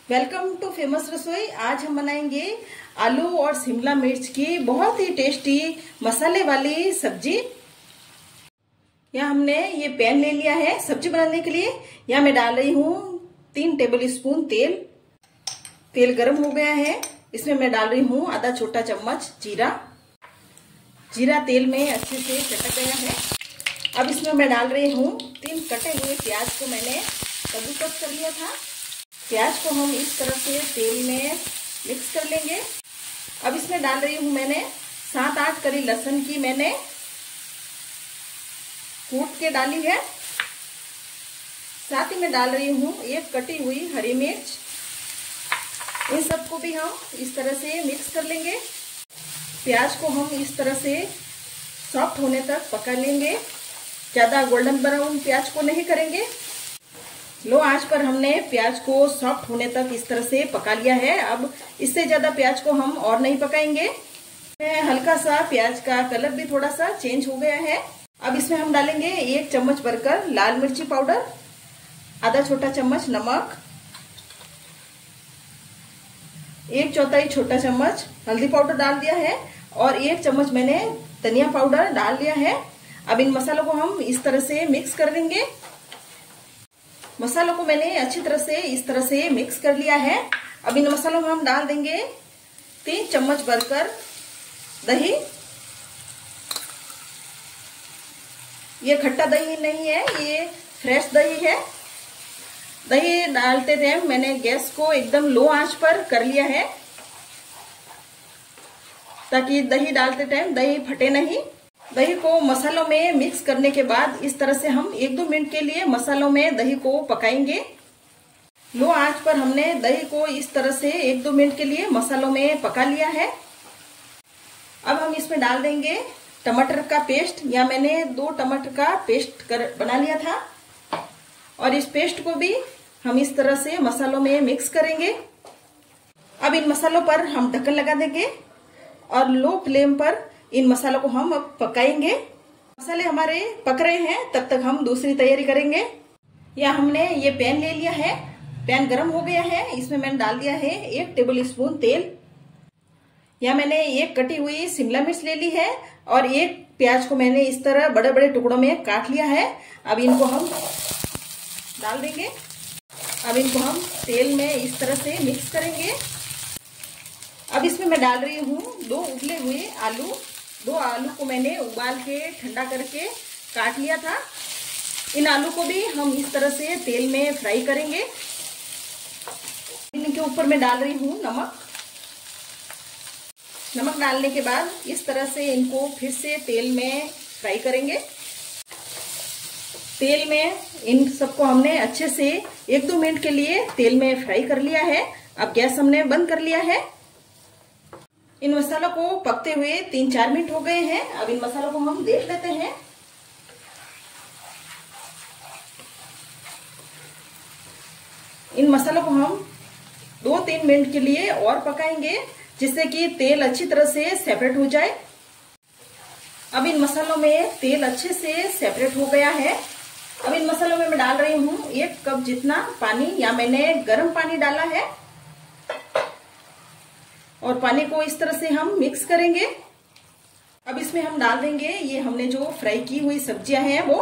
Welcome two famous रसोई। आज हम बनाएंगे आलू और शिमला मिर्च की बहुत ही टेस्टी मसाले वाली सब्जी। यहाँ हमने ये पैन ले लिया है सब्जी बनाने के लिए। यहाँ मैं डाल रही हूँ 3 टेबल स्पून तेल। तेल गर्म हो गया है, इसमें मैं डाल रही हूँ आधा छोटा चम्मच जीरा। जीरा तेल में अच्छे से चटक गया है। अब इसमें मैं डाल रही हूँ 3 कटे हुए प्याज को मैंने कद्दूकस कर लिया था। प्याज को हम इस तरह से तेल में मिक्स कर लेंगे। अब इसमें डाल रही हूँ मैंने 7-8 कली लहसुन की मैंने कूट के डाली है। साथ ही मैं डाल रही हूँ 1 कटी हुई हरी मिर्च। इन सबको भी हम इस तरह से मिक्स कर लेंगे। प्याज को हम इस तरह से सॉफ्ट होने तक पका लेंगे। ज़्यादा गोल्डन ब्राउन प्याज को नहीं करेंगे। लो आंच पर हमने प्याज को सॉफ्ट होने तक इस तरह से पका लिया है। अब इससे ज़्यादा प्याज को हम और नहीं पकाएंगे। हल्का सा प्याज का कलर भी थोड़ा सा चेंज हो गया है। अब इसमें हम डालेंगे 1 चम्मच भरकर लाल मिर्ची पाउडर, आधा छोटा चम्मच नमक, 1/4 छोटा चम्मच हल्दी पाउडर डाल दिया है और 1 चम्मच मैंने धनिया पाउडर डाल दिया है। अब इन मसालों को हम इस तरह से मिक्स कर लेंगे। मसालों को मैंने अच्छी तरह से इस तरह से मिक्स कर लिया है। अब इन मसालों में हम डाल देंगे 3 चम्मच भरकर दही। ये खट्टा दही नहीं है, ये फ्रेश दही है। दही डालते थे मैंने गैस को एकदम लो आंच पर कर लिया है ताकि दही डालते टाइम दही फटे नहीं। दही को मसालों में मिक्स करने के बाद इस तरह से हम 1-2 मिनट के लिए मसालों में दही को पकाएंगे। लो आंच पर हमने दही को इस तरह से 1-2 मिनट के लिए मसालों में पका लिया है। अब हम इसमें डाल देंगे टमाटर का पेस्ट। या मैंने 2 टमाटर का पेस्ट बना लिया था और इस पेस्ट को भी हम इस तरह से मसालों में मिक्स करेंगे। अब इन मसालों पर हम ढक्कन लगा देंगे और लो फ्लेम पर इन मसालों को हम अब पकाएंगे। मसाले हमारे पक रहे हैं, तब तक हम दूसरी तैयारी करेंगे। या हमने ये पैन ले लिया है, पैन गरम हो गया है। इसमें मैंने डाल दिया है 1 टेबल स्पून तेल। या मैंने 1 कटी हुई शिमला मिर्च ले ली है और 1 प्याज को मैंने इस तरह बड़े बड़े टुकड़ों में काट लिया है। अब इनको हम डाल देंगे। अब इनको हम तेल में इस तरह से मिक्स करेंगे। अब इसमें मैं डाल रही हूँ 2 उबले हुए आलू। 2 आलू को मैंने उबाल के ठंडा करके काट लिया था। इन आलू को भी हम इस तरह से तेल में फ्राई करेंगे। इनके ऊपर मैं डाल रही हूँ नमक। नमक डालने के बाद इस तरह से इनको फिर से तेल में फ्राई करेंगे। तेल में इन सबको हमने अच्छे से 1-2 मिनट के लिए तेल में फ्राई कर लिया है। अब गैस हमने बंद कर लिया है। इन मसालों को पकते हुए 3-4 मिनट हो गए हैं। अब इन मसालों को हम देख लेते हैं। इन मसालों को हम 2-3 मिनट के लिए और पकाएंगे जिससे कि तेल अच्छी तरह से सेपरेट हो जाए। अब इन मसालों में तेल अच्छे से सेपरेट हो गया है। अब इन मसालों में मैं डाल रही हूँ 1 कप जितना पानी। या मैंने गर्म पानी डाला है और पानी को इस तरह से हम मिक्स करेंगे। अब इसमें हम डाल देंगे ये हमने जो फ्राई की हुई सब्जियां हैं वो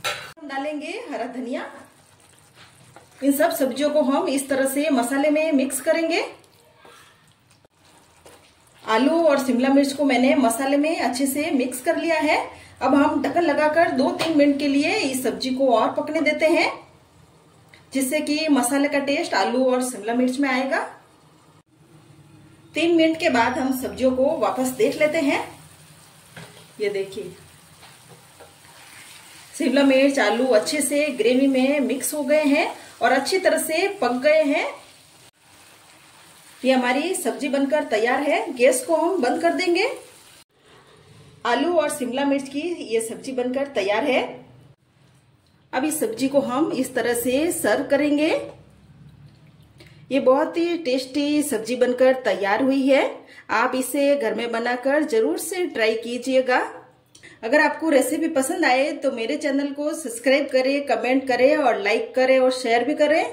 हम डालेंगे। हरा धनिया। इन सब सब्जियों को हम इस तरह से मसाले में मिक्स करेंगे। आलू और शिमला मिर्च को मैंने मसाले में अच्छे से मिक्स कर लिया है। अब हम ढक्कन लगाकर 2-3 मिनट के लिए इस सब्जी को और पकने देते हैं जिससे कि मसाले का टेस्ट आलू और शिमला मिर्च में आएगा। 3 मिनट के बाद हम सब्जियों को वापस देख लेते हैं। ये देखिए शिमला मिर्च आलू अच्छे से ग्रेवी में मिक्स हो गए हैं और अच्छी तरह से पक गए हैं। ये हमारी सब्जी बनकर तैयार है। गैस को हम बंद कर देंगे। आलू और शिमला मिर्च की ये सब्जी बनकर तैयार है। अब इस सब्जी को हम इस तरह से सर्व करेंगे। ये बहुत ही टेस्टी सब्जी बनकर तैयार हुई है। आप इसे घर में बनाकर जरूर से ट्राई कीजिएगा। अगर आपको रेसिपी पसंद आए तो मेरे चैनल को सब्सक्राइब करें, कमेंट करें और लाइक करें और शेयर भी करें।